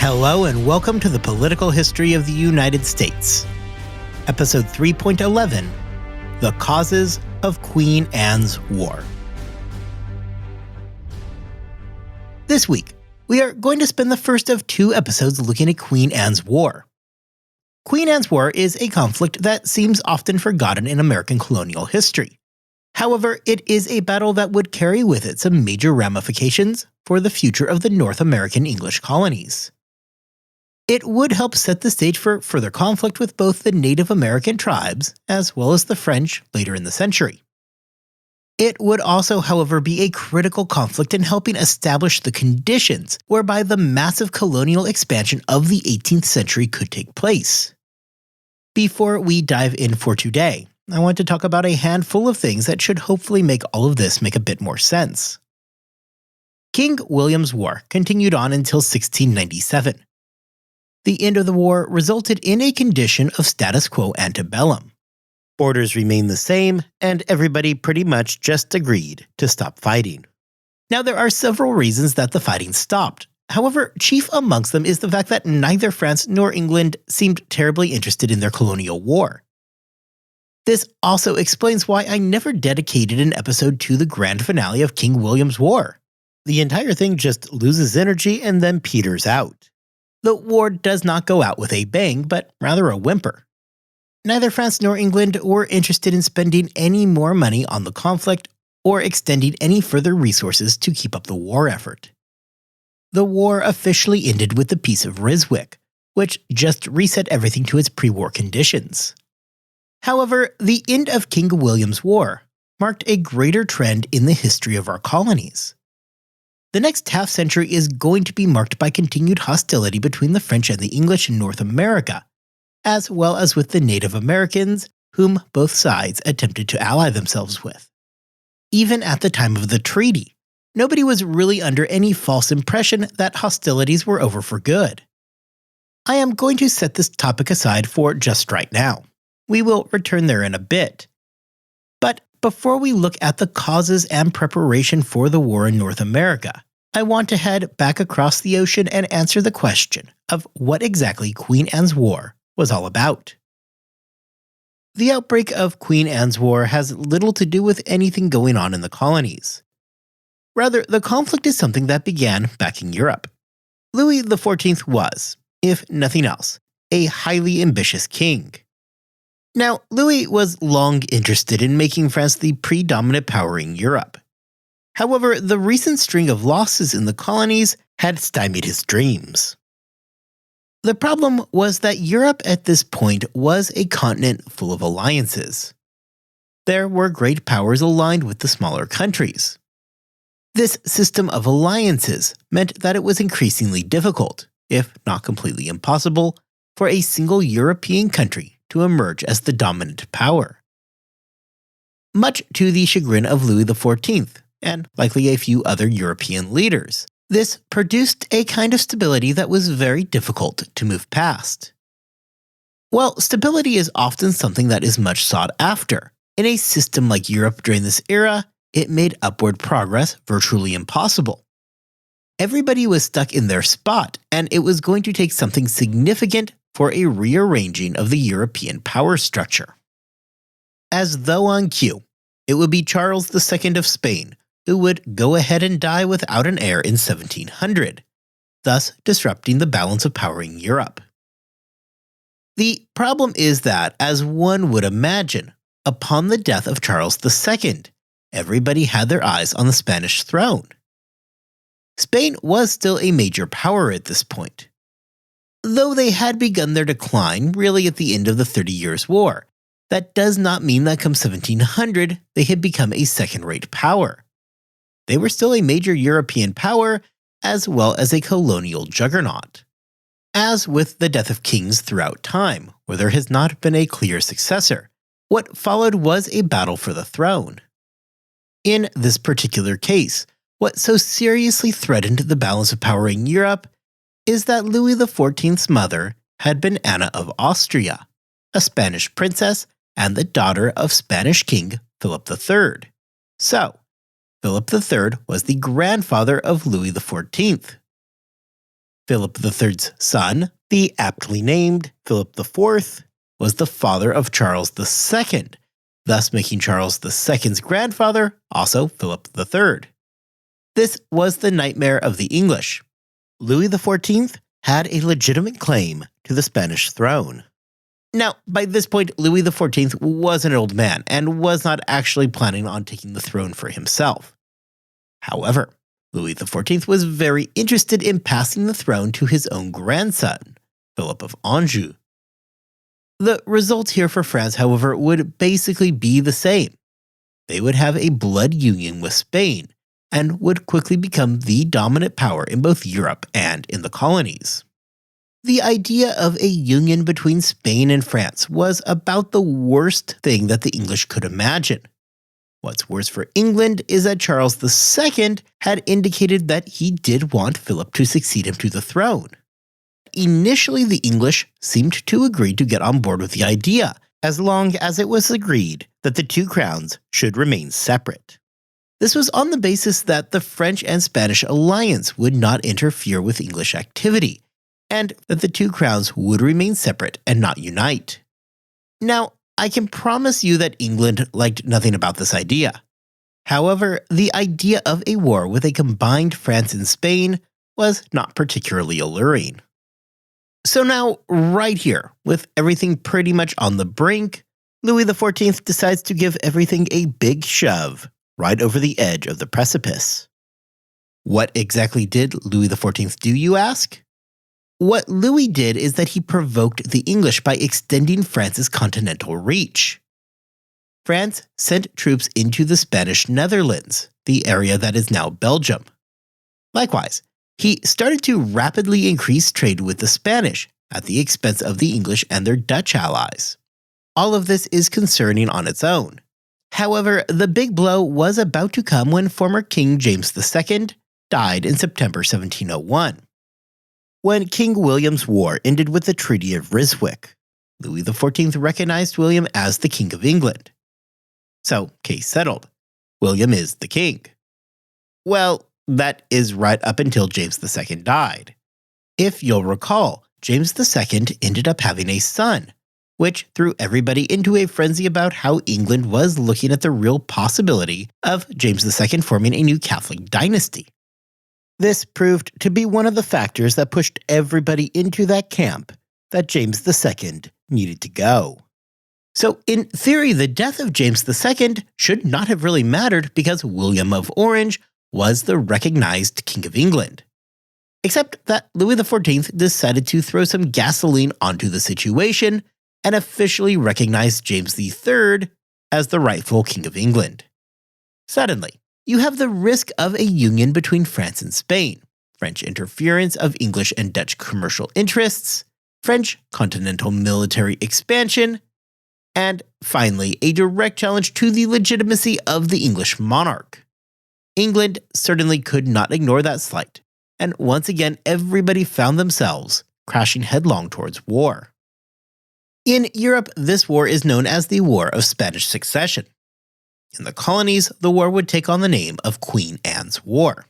Hello and welcome to the Political History of the United States. Episode 3.11, The Causes of Queen Anne's War. This week, we are going to spend the first of two episodes looking at Queen Anne's War. Queen Anne's War is a conflict that seems often forgotten in American colonial history. However, it is a battle that would carry with it some major ramifications for the future of the North American English colonies. It would help set the stage for further conflict with both the Native American tribes as well as the French later in the century. It would also, however, be a critical conflict in helping establish the conditions whereby the massive colonial expansion of the 18th century could take place. Before we dive in for today, I want to talk about a handful of things that should hopefully make all of this make a bit more sense. King William's War continued on until 1697. The end of the war resulted in a condition of status quo antebellum. Orders remained the same, and everybody pretty much just agreed to stop fighting. Now, there are several reasons that the fighting stopped. However, chief amongst them is the fact that neither France nor England seemed terribly interested in their colonial war. This also explains why I never dedicated an episode to the grand finale of King William's War. The entire thing just loses energy and then peters out. The war does not go out with a bang, but rather a whimper. Neither France nor England were interested in spending any more money on the conflict or extending any further resources to keep up the war effort. The war officially ended with the Peace of Ryswick, which just reset everything to its pre-war conditions. However, the end of King William's War marked a greater trend in the history of our colonies. The next half-century is going to be marked by continued hostility between the French and the English in North America, as well as with the Native Americans, whom both sides attempted to ally themselves with. Even at the time of the treaty, nobody was really under any false impression that hostilities were over for good. I am going to set this topic aside for just right now. We will return there in a bit. But before we look at the causes and preparation for the war in North America, I want to head back across the ocean and answer the question of what exactly Queen Anne's War was all about. The outbreak of Queen Anne's War has little to do with anything going on in the colonies. Rather, the conflict is something that began back in Europe. Louis XIV was, if nothing else, a highly ambitious king. Now, Louis was long interested in making France the predominant power in Europe. However, the recent string of losses in the colonies had stymied his dreams. The problem was that Europe at this point was a continent full of alliances. There were great powers aligned with the smaller countries. This system of alliances meant that it was increasingly difficult, if not completely impossible, for a single European country to emerge as the dominant power. Much to the chagrin of Louis XIV, and likely a few other European leaders, this produced a kind of stability that was very difficult to move past. While stability is often something that is much sought after, in a system like Europe during this era, it made upward progress virtually impossible. Everybody was stuck in their spot, and it was going to take something significant for a rearranging of the European power structure. As though on cue, it would be Charles II of Spain who would go ahead and die without an heir in 1700, thus disrupting the balance of power in Europe. The problem is that, as one would imagine, upon the death of Charles II, everybody had their eyes on the Spanish throne. Spain was still a major power at this point. Though they had begun their decline really at the end of the 30 Years' War, that does not mean that come 1700 they had become a second-rate power. They were still a major European power as well as a colonial juggernaut. As with the death of kings throughout time, where there has not been a clear successor, what followed was a battle for the throne. In this particular case, what so seriously threatened the balance of power in Europe is that Louis XIV's mother had been Anna of Austria, a Spanish princess and the daughter of Spanish King Philip III. So, Philip III was the grandfather of Louis XIV. Philip III's son, the aptly named Philip IV, was the father of Charles II, thus making Charles II's grandfather also Philip III. This was the nightmare of the English. Louis XIV had a legitimate claim to the Spanish throne. Now, by this point, Louis XIV was an old man and was not actually planning on taking the throne for himself. However, Louis XIV was very interested in passing the throne to his own grandson, Philip of Anjou. The results here for France, however, would basically be the same. They would have a blood union with Spain and would quickly become the dominant power in both Europe and in the colonies. The idea of a union between Spain and France was about the worst thing that the English could imagine. What's worse for England is that Charles II had indicated that he did want Philip to succeed him to the throne. Initially, the English seemed to agree to get on board with the idea, as long as it was agreed that the two crowns should remain separate. This was on the basis that the French and Spanish alliance would not interfere with English activity, and that the two crowns would remain separate and not unite. Now, I can promise you that England liked nothing about this idea. However, the idea of a war with a combined France and Spain was not particularly alluring. So now, right here, with everything pretty much on the brink, Louis XIV decides to give everything a big shove right over the edge of the precipice. What exactly did Louis XIV do, you ask? What Louis did is that he provoked the English by extending France's continental reach. France sent troops into the Spanish Netherlands, the area that is now Belgium. Likewise, he started to rapidly increase trade with the Spanish at the expense of the English and their Dutch allies. All of this is concerning on its own. However, the big blow was about to come when former King James II died in September 1701. When King William's war ended with the Treaty of Ryswick, Louis XIV recognized William as the King of England. So, case settled. William is the king. Well, that is right up until James II died. If you'll recall, James II ended up having a son, which threw everybody into a frenzy about how England was looking at the real possibility of James II forming a new Catholic dynasty. This proved to be one of the factors that pushed everybody into that camp that James II needed to go. So, in theory, the death of James II should not have really mattered because William of Orange was the recognized King of England. Except that Louis XIV decided to throw some gasoline onto the situation and officially recognized James III as the rightful King of England. Suddenly, you have the risk of a union between France and Spain, French interference of English and Dutch commercial interests, French continental military expansion, and finally, a direct challenge to the legitimacy of the English monarch. England certainly could not ignore that slight, and once again, everybody found themselves crashing headlong towards war. In Europe, this war is known as the War of Spanish Succession. In the colonies, the war would take on the name of Queen Anne's War.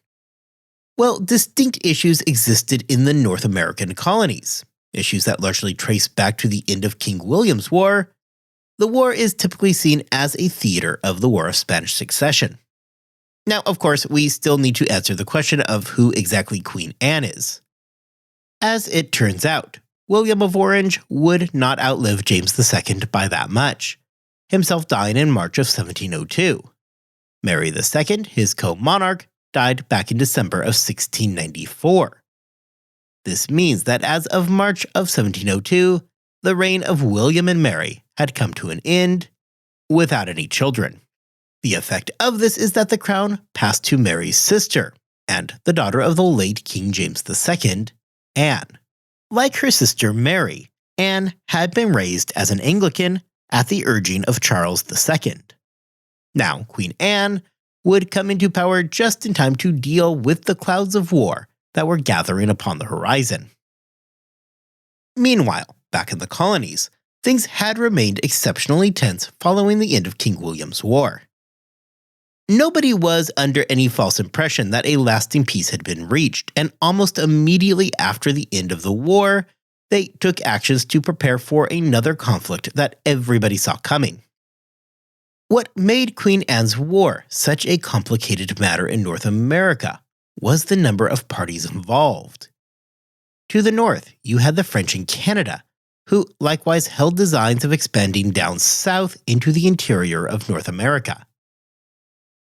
Well, distinct issues existed in the North American colonies, issues that largely trace back to the end of King William's War. The war is typically seen as a theater of the War of Spanish Succession. Now, of course, we still need to answer the question of who exactly Queen Anne is. As it turns out, William of Orange would not outlive James II by that much, himself dying in March of 1702. Mary II, his co-monarch, died back in December of 1694. This means that as of March of 1702, the reign of William and Mary had come to an end without any children. The effect of this is that the crown passed to Mary's sister, and the daughter of the late King James II, Anne. Like her sister Mary, Anne had been raised as an Anglican at the urging of Charles II. Now, Queen Anne would come into power just in time to deal with the clouds of war that were gathering upon the horizon. Meanwhile, back in the colonies, things had remained exceptionally tense following the end of King William's War. Nobody was under any false impression that a lasting peace had been reached, and almost immediately after the end of the war, they took actions to prepare for another conflict that everybody saw coming. What made Queen Anne's War such a complicated matter in North America was the number of parties involved. To the north, you had the French in Canada, who likewise held designs of expanding down south into the interior of North America.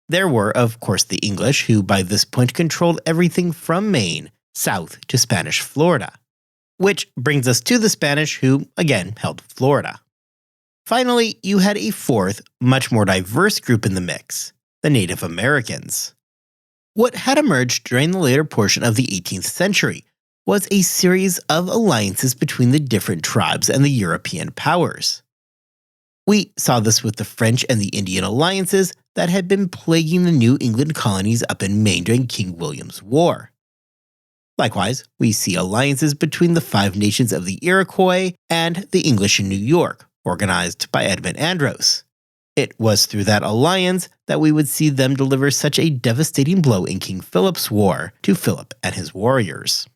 There were, of course, the English, who by this point controlled everything from Maine south to Spanish Florida. Which brings us to the Spanish, who, again, held Florida. Finally, you had a fourth, much more diverse group in the mix, the Native Americans. What had emerged during the later portion of the 18th century was a series of alliances between the different tribes and the European powers. We saw this with the French and the Indian alliances that had been plaguing the New England colonies up in Maine during King William's War. Likewise, we see alliances between the Five Nations of the Iroquois and the English in New York, organized by Edmund Andros. It was through that alliance that we would see them deliver such a devastating blow in King Philip's War to Philip and his warriors.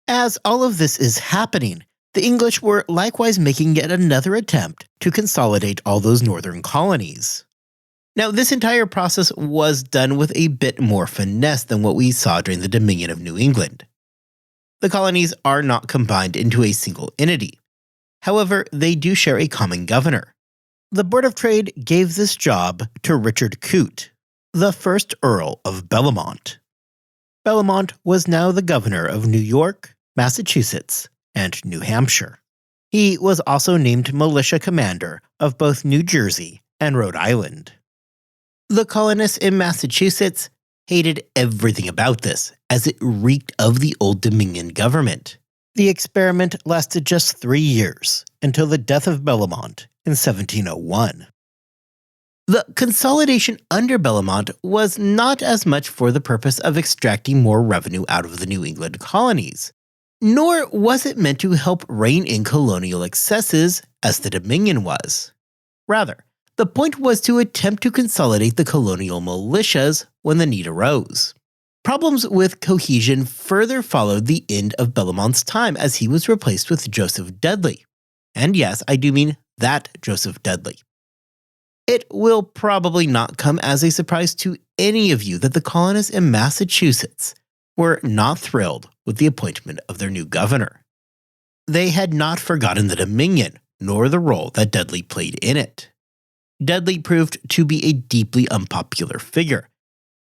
As all of this is happening, the English were likewise making yet another attempt to consolidate all those northern colonies. Now, this entire process was done with a bit more finesse than what we saw during the Dominion of New England. The colonies are not combined into a single entity. However, they do share a common governor. The Board of Trade gave this job to Richard Coote, the first Earl of Bellamont. Bellamont was now the governor of New York, Massachusetts, and New Hampshire. He was also named militia commander of both New Jersey and Rhode Island. The colonists in Massachusetts hated everything about this, as it reeked of the Old Dominion government. The experiment lasted just 3 years, until the death of Bellamont in 1701. The consolidation under Bellamont was not as much for the purpose of extracting more revenue out of the New England colonies, nor was it meant to help rein in colonial excesses as the Dominion was. Rather, the point was to attempt to consolidate the colonial militias when the need arose. Problems with cohesion further followed the end of Bellamont's time as he was replaced with Joseph Dudley. And yes, I do mean that Joseph Dudley. It will probably not come as a surprise to any of you that the colonists in Massachusetts were not thrilled with the appointment of their new governor. They had not forgotten the Dominion, nor the role that Dudley played in it. Dudley proved to be a deeply unpopular figure,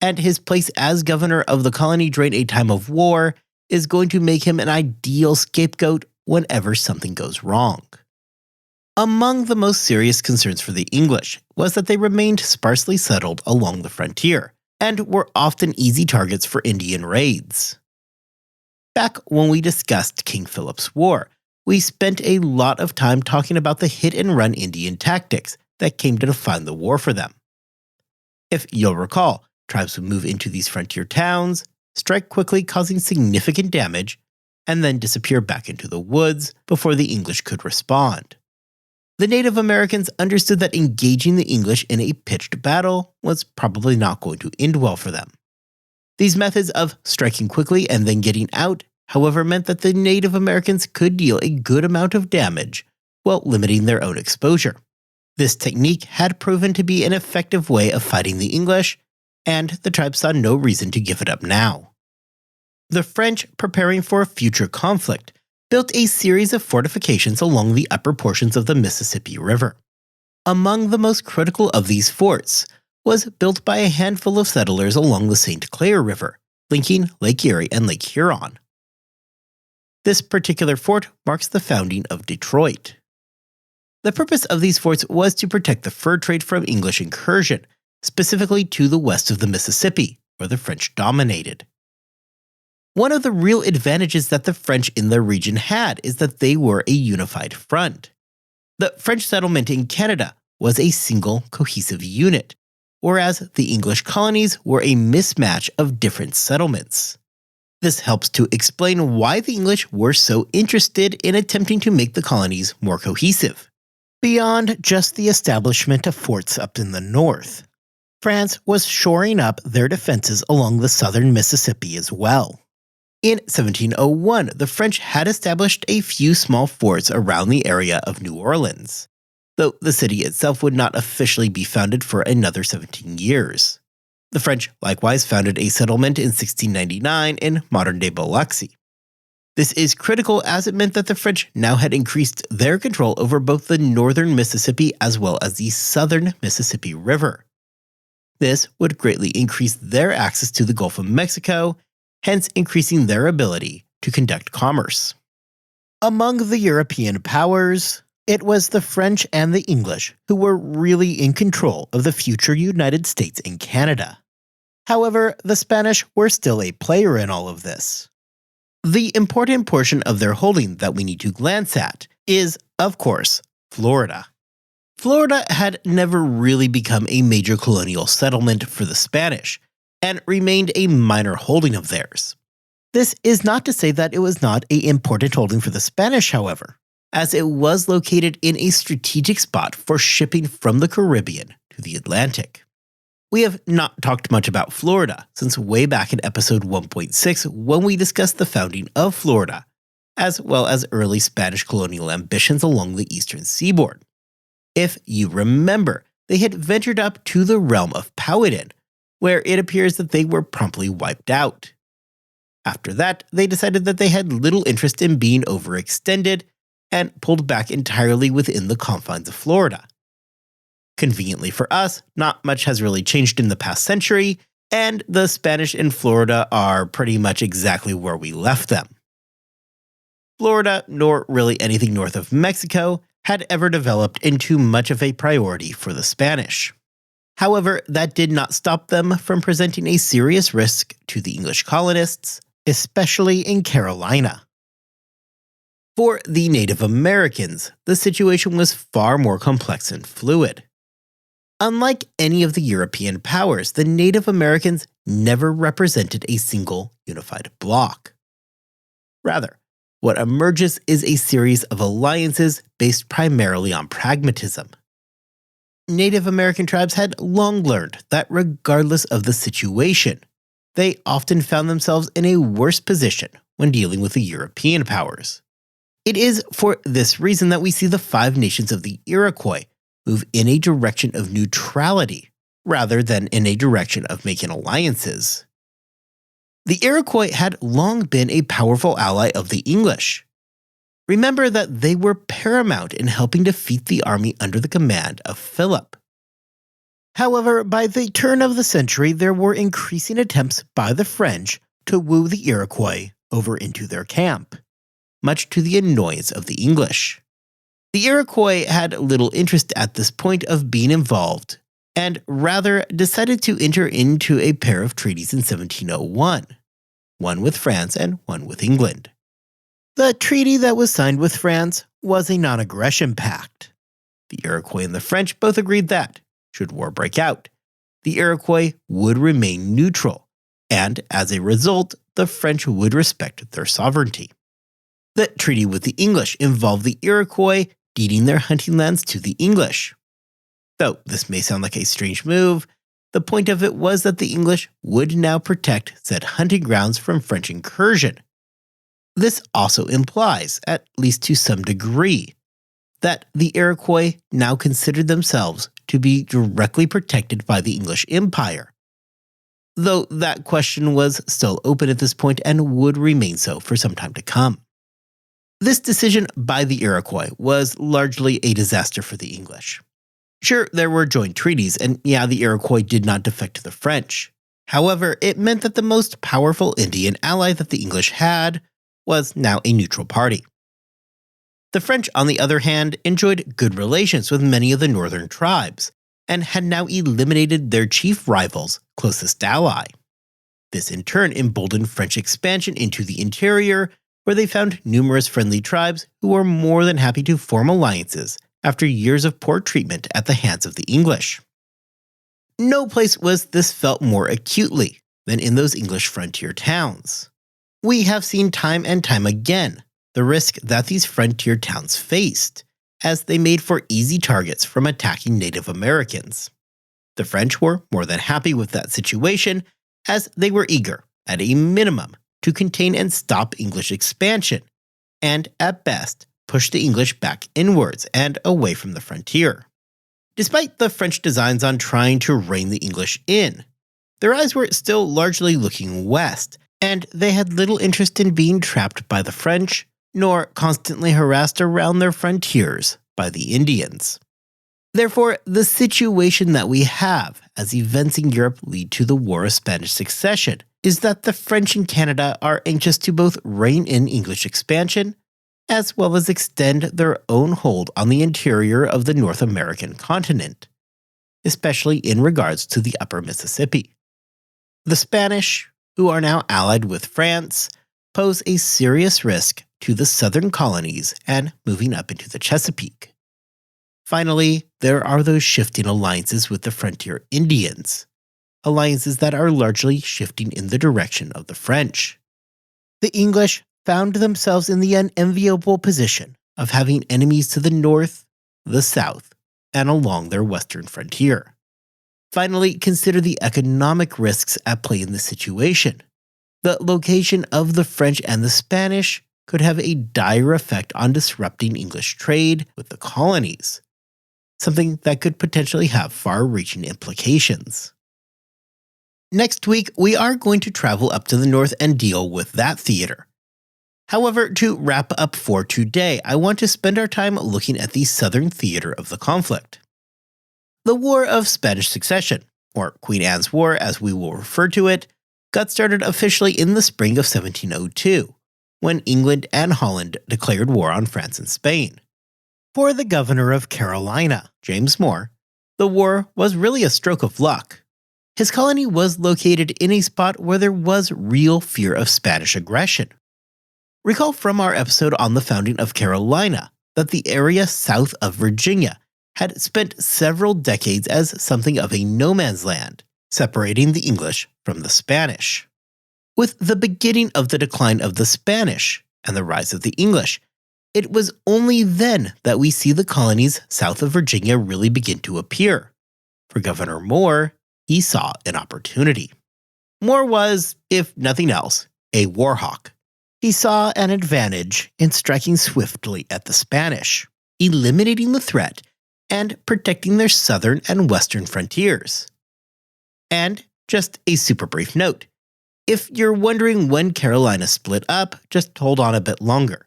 and his place as governor of the colony during a time of war is going to make him an ideal scapegoat whenever something goes wrong. Among the most serious concerns for the English was that they remained sparsely settled along the frontier, and were often easy targets for Indian raids. Back when we discussed King Philip's War, we spent a lot of time talking about the hit-and-run Indian tactics that came to define the war for them. If you'll recall, tribes would move into these frontier towns, strike quickly causing significant damage, and then disappear back into the woods before the English could respond. The Native Americans understood that engaging the English in a pitched battle was probably not going to end well for them. These methods of striking quickly and then getting out, however, meant that the Native Americans could deal a good amount of damage while limiting their own exposure. This technique had proven to be an effective way of fighting the English, and the tribe saw no reason to give it up now. The French, preparing for a future conflict, built a series of fortifications along the upper portions of the Mississippi River. Among the most critical of these forts was built by a handful of settlers along the St. Clair River, linking Lake Erie and Lake Huron. This particular fort marks the founding of Detroit. The purpose of these forts was to protect the fur trade from English incursion, specifically to the west of the Mississippi, where the French dominated. One of the real advantages that the French in the region had is that they were a unified front. The French settlement in Canada was a single, cohesive unit, whereas the English colonies were a mismatch of different settlements. This helps to explain why the English were so interested in attempting to make the colonies more cohesive, beyond just the establishment of forts up in the north. France was shoring up their defenses along the southern Mississippi as well. In 1701, the French had established a few small forts around the area of New Orleans, though the city itself would not officially be founded for another 17 years. The French likewise founded a settlement in 1699 in modern-day Biloxi. This is critical as it meant that the French now had increased their control over both the northern Mississippi as well as the southern Mississippi River. This would greatly increase their access to the Gulf of Mexico, hence increasing their ability to conduct commerce. Among the European powers, it was the French and the English who were really in control of the future United States and Canada. However, the Spanish were still a player in all of this. The important portion of their holding that we need to glance at is, of course, Florida. Florida had never really become a major colonial settlement for the Spanish, and remained a minor holding of theirs. This is not to say that it was not an important holding for the Spanish, however, as it was located in a strategic spot for shipping from the Caribbean to the Atlantic. We have not talked much about Florida since way back in episode 1.6 when we discussed the founding of Florida, as well as early Spanish colonial ambitions along the eastern seaboard. If you remember, they had ventured up to the realm of Powhatan, where it appears that they were promptly wiped out. After that, they decided that they had little interest in being overextended and pulled back entirely within the confines of Florida. Conveniently for us, not much has really changed in the past century, and the Spanish in Florida are pretty much exactly where we left them. Florida, nor really anything north of Mexico, had ever developed into much of a priority for the Spanish. However, that did not stop them from presenting a serious risk to the English colonists, especially in Carolina. For the Native Americans, the situation was far more complex and fluid. Unlike any of the European powers, the Native Americans never represented a single unified bloc. Rather, what emerges is a series of alliances based primarily on pragmatism. Native American tribes had long learned that regardless of the situation, they often found themselves in a worse position when dealing with the European powers. It is for this reason that we see the five nations of the Iroquois move in a direction of neutrality rather than in a direction of making alliances. The Iroquois had long been a powerful ally of the English. Remember that they were paramount in helping defeat the army under the command of Philip. However, by the turn of the century, there were increasing attempts by the French to woo the Iroquois over into their camp, much to the annoyance of the English. The Iroquois had little interest at this point of being involved, and rather decided to enter into a pair of treaties in 1701, one with France and one with England. The treaty that was signed with France was a non-aggression pact. The Iroquois and the French both agreed that, should war break out, the Iroquois would remain neutral, and as a result, the French would respect their sovereignty. The treaty with the English involved the Iroquois deeding their hunting lands to the English. Though this may sound like a strange move, the point of it was that the English would now protect said hunting grounds from French incursion. This also implies, at least to some degree, that the Iroquois now considered themselves to be directly protected by the English Empire, though that question was still open at this point and would remain so for some time to come. This decision by the Iroquois was largely a disaster for the English. Sure, there were joint treaties, and yeah, the Iroquois did not defect to the French. However, it meant that the most powerful Indian ally that the English had was now a neutral party. The French, on the other hand, enjoyed good relations with many of the northern tribes, and had now eliminated their chief rival's closest ally. This in turn emboldened French expansion into the interior, where they found numerous friendly tribes who were more than happy to form alliances after years of poor treatment at the hands of the English. No place was this felt more acutely than in those English frontier towns. We have seen time and time again the risk that these frontier towns faced, as they made for easy targets from attacking Native Americans. The French were more than happy with that situation, as they were eager, at a minimum, to contain and stop English expansion, and at best, push the English back inwards and away from the frontier. Despite the French designs on trying to rein the English in, their eyes were still largely looking west, and they had little interest in being trapped by the French, nor constantly harassed around their frontiers by the Indians. Therefore, the situation that we have as events in Europe lead to the War of Spanish Succession is that the French in Canada are anxious to both rein in English expansion, as well as extend their own hold on the interior of the North American continent, especially in regards to the upper Mississippi. The Spanish, who are now allied with France, pose a serious risk to the southern colonies and moving up into the Chesapeake. Finally, there are those shifting alliances with the frontier Indians, alliances that are largely shifting in the direction of the French. The English found themselves in the unenviable position of having enemies to the north, the south, and along their western frontier. Finally, consider the economic risks at play in this situation. The location of the French and the Spanish could have a dire effect on disrupting English trade with the colonies, something that could potentially have far-reaching implications. Next week, we are going to travel up to the north and deal with that theater. However, to wrap up for today, I want to spend our time looking at the southern theater of the conflict. The War of Spanish Succession, or Queen Anne's War as we will refer to it, got started officially in the spring of 1702, when England and Holland declared war on France and Spain. For the governor of Carolina, James More, the war was really a stroke of luck. His colony was located in a spot where there was real fear of Spanish aggression. Recall from our episode on the founding of Carolina that the area south of Virginia had spent several decades as something of a no man's land, separating the English from the Spanish. With the beginning of the decline of the Spanish and the rise of the English, it was only then that we see the colonies south of Virginia really begin to appear. For Governor More, he saw an opportunity. More was, if nothing else, a war hawk. He saw an advantage in striking swiftly at the Spanish, eliminating the threat, and protecting their southern and western frontiers. And just a super brief note. If you're wondering when Carolina split up, just hold on a bit longer.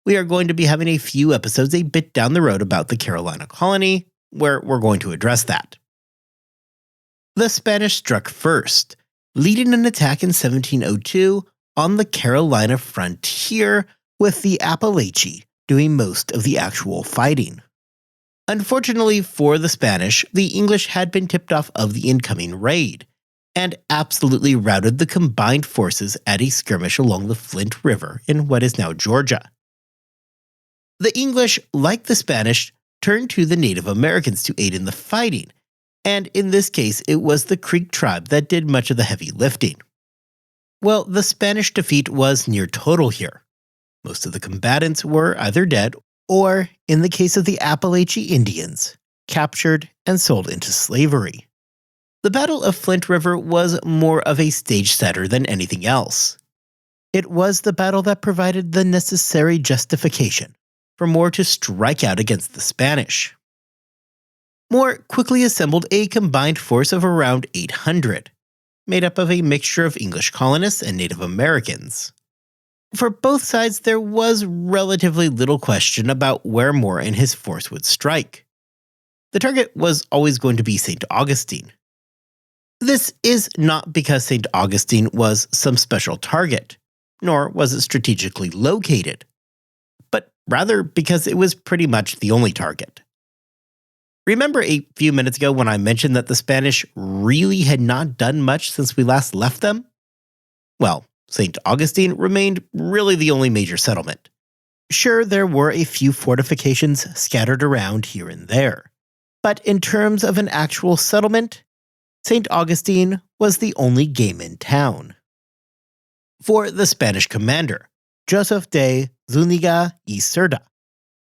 We are going to be having a few episodes a bit down the road about the Carolina colony, where we're going to address that. The Spanish struck first, leading an attack in 1702 on the Carolina frontier, with the Appalachians doing most of the actual fighting. Unfortunately for the Spanish, the English had been tipped off of the incoming raid, and absolutely routed the combined forces at a skirmish along the Flint River in what is now Georgia. The English, like the Spanish, turned to the Native Americans to aid in the fighting, and in this case it was the Creek tribe that did much of the heavy lifting. Well, the Spanish defeat was near total here. Most of the combatants were either dead or, in the case of the Appalachian Indians, captured and sold into slavery. The Battle of Flint River was more of a stage setter than anything else. It was the battle that provided the necessary justification for More to strike out against the Spanish. More quickly assembled a combined force of around 800, made up of a mixture of English colonists and Native Americans. For both sides, there was relatively little question about where More and his force would strike. The target was always going to be St. Augustine. This is not because St. Augustine was some special target, nor was it strategically located, but rather because it was pretty much the only target. Remember a few minutes ago when I mentioned that the Spanish really had not done much since we last left them? Well, St. Augustine remained really the only major settlement. Sure, there were a few fortifications scattered around here and there, but in terms of an actual settlement, St. Augustine was the only game in town. For the Spanish commander, Joseph de Zúñiga y Cerda,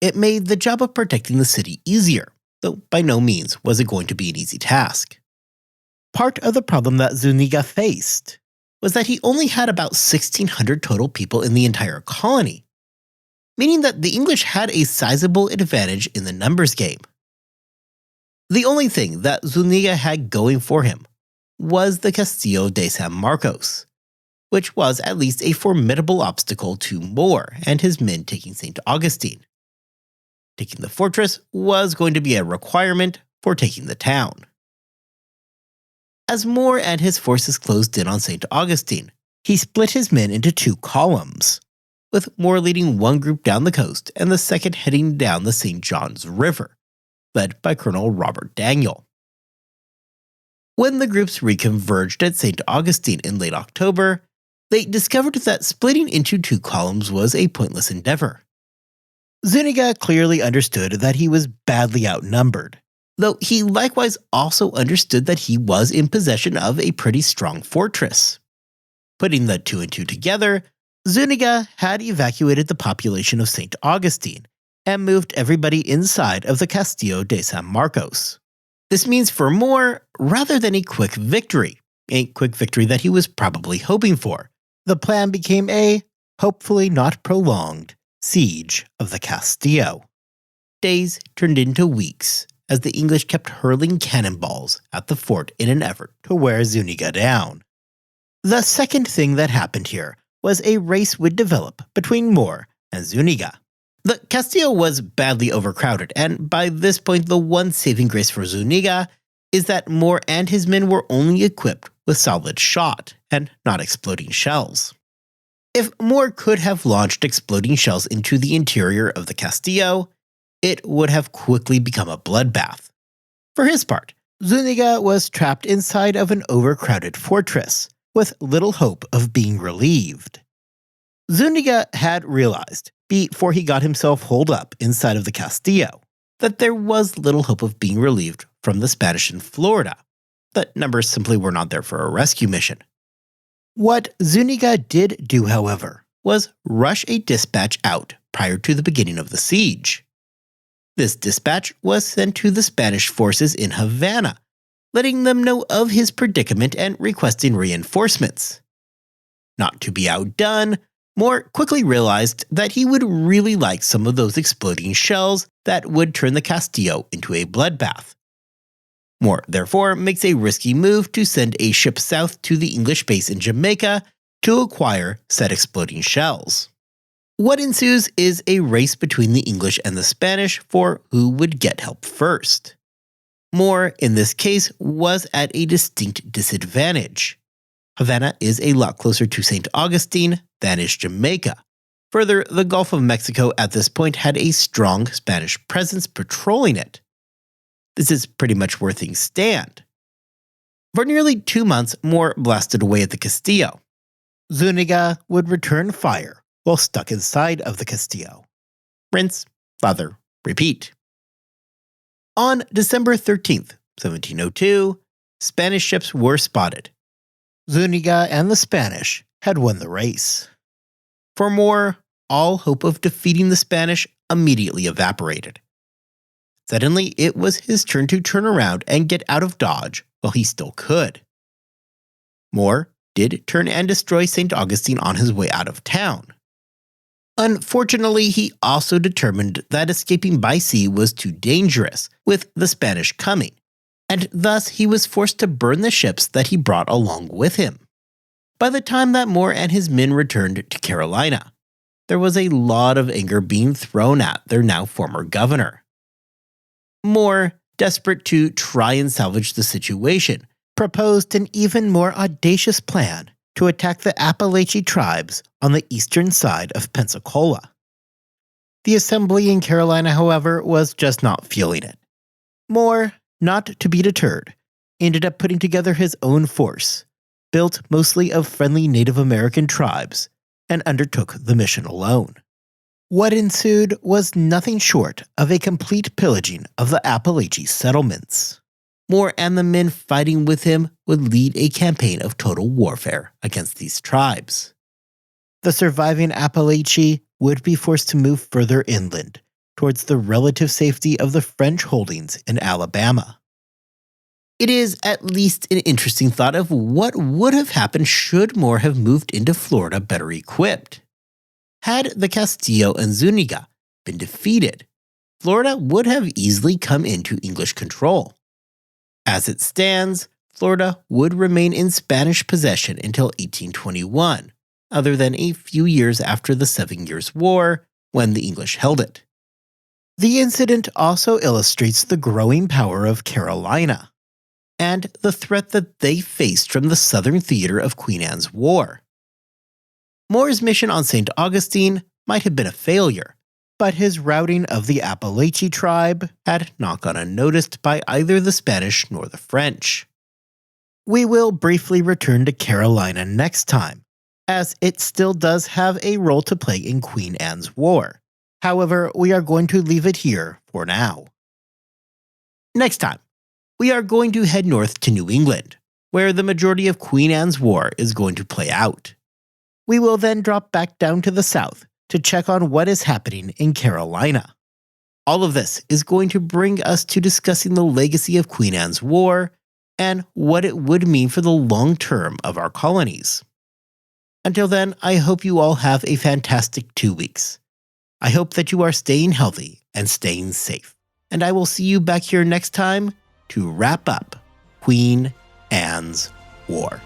it made the job of protecting the city easier, though by no means was it going to be an easy task. Part of the problem that Zuniga faced was that he only had about 1,600 total people in the entire colony, meaning that the English had a sizable advantage in the numbers game. The only thing that Zuniga had going for him was the Castillo de San Marcos, which was at least a formidable obstacle to Moore and his men taking St. Augustine. Taking the fortress was going to be a requirement for taking the town. As Moore and his forces closed in on St. Augustine, he split his men into two columns, with Moore leading one group down the coast and the second heading down the St. Johns River, led by Colonel Robert Daniel. When the groups reconverged at St. Augustine in late October, they discovered that splitting into two columns was a pointless endeavor. Zuniga clearly understood that he was badly outnumbered, though he likewise also understood that he was in possession of a pretty strong fortress. Putting the two and two together, Zuniga had evacuated the population of St. Augustine and moved everybody inside of the Castillo de San Marcos. This means for Moore, rather than a quick victory that he was probably hoping for, the plan became a, hopefully not prolonged, siege of the Castillo. Days turned into weeks as the English kept hurling cannonballs at the fort in an effort to wear Zuniga down. The second thing that happened here was a race would develop between Moore and Zuniga. The Castillo was badly overcrowded, and by this point the one saving grace for Zuniga is that Moore and his men were only equipped with solid shot and not exploding shells. If Moore could have launched exploding shells into the interior of the Castillo, it would have quickly become a bloodbath. For his part, Zuniga was trapped inside of an overcrowded fortress, with little hope of being relieved. Zuniga had realized, before he got himself holed up inside of the Castillo, that there was little hope of being relieved from the Spanish in Florida. The numbers simply were not there for a rescue mission. What Zuniga did do, however, was rush a dispatch out prior to the beginning of the siege. This dispatch was sent to the Spanish forces in Havana, letting them know of his predicament and requesting reinforcements. Not to be outdone, Moore quickly realized that he would really like some of those exploding shells that would turn the Castillo into a bloodbath. Moore therefore makes a risky move to send a ship south to the English base in Jamaica to acquire said exploding shells. What ensues is a race between the English and the Spanish for who would get help first. Moore, in this case, was at a distinct disadvantage. Havana is a lot closer to St. Augustine than is Jamaica. Further, the Gulf of Mexico at this point had a strong Spanish presence patrolling it. This is pretty much where things stand. For nearly 2 months, Moore blasted away at the Castillo. Zuniga would return fire while stuck inside of the Castillo. Rinse, lather, repeat. On December 13th, 1702, Spanish ships were spotted. Zuniga and the Spanish had won the race. For Moore, all hope of defeating the Spanish immediately evaporated. Suddenly, it was his turn to turn around and get out of Dodge while he still could. Moore did turn and destroy St. Augustine on his way out of town. Unfortunately, he also determined that escaping by sea was too dangerous, with the Spanish coming, and thus he was forced to burn the ships that he brought along with him. By the time that Moore and his men returned to Carolina, there was a lot of anger being thrown at their now former governor. Moore, desperate to try and salvage the situation, proposed an even more audacious plan to attack the Appalachian tribes on the eastern side of Pensacola. The assembly in Carolina, however, was just not feeling it. Moore, not to be deterred, ended up putting together his own force, built mostly of friendly Native American tribes, and undertook the mission alone. What ensued was nothing short of a complete pillaging of the Appalachian settlements. Moore and the men fighting with him would lead a campaign of total warfare against these tribes. The surviving Appalachian would be forced to move further inland, towards the relative safety of the French holdings in Alabama. It is at least an interesting thought of what would have happened should more have moved into Florida better equipped. Had the Castillo and Zuniga been defeated, Florida would have easily come into English control. As it stands, Florida would remain in Spanish possession until 1821, other than a few years after the 7 Years' War, when the English held it. The incident also illustrates the growing power of Carolina, and the threat that they faced from the southern theater of Queen Anne's War. Moore's mission on St. Augustine might have been a failure, but his routing of the Appalachian tribe had not gone unnoticed by either the Spanish nor the French. We will briefly return to Carolina next time, as it still does have a role to play in Queen Anne's War. However, we are going to leave it here for now. Next time, we are going to head north to New England, where the majority of Queen Anne's War is going to play out. We will then drop back down to the south to check on what is happening in Carolina. All of this is going to bring us to discussing the legacy of Queen Anne's War and what it would mean for the long term of our colonies. Until then, I hope you all have a fantastic 2 weeks. I hope that you are staying healthy and staying safe, and I will see you back here next time to wrap up Queen Anne's War.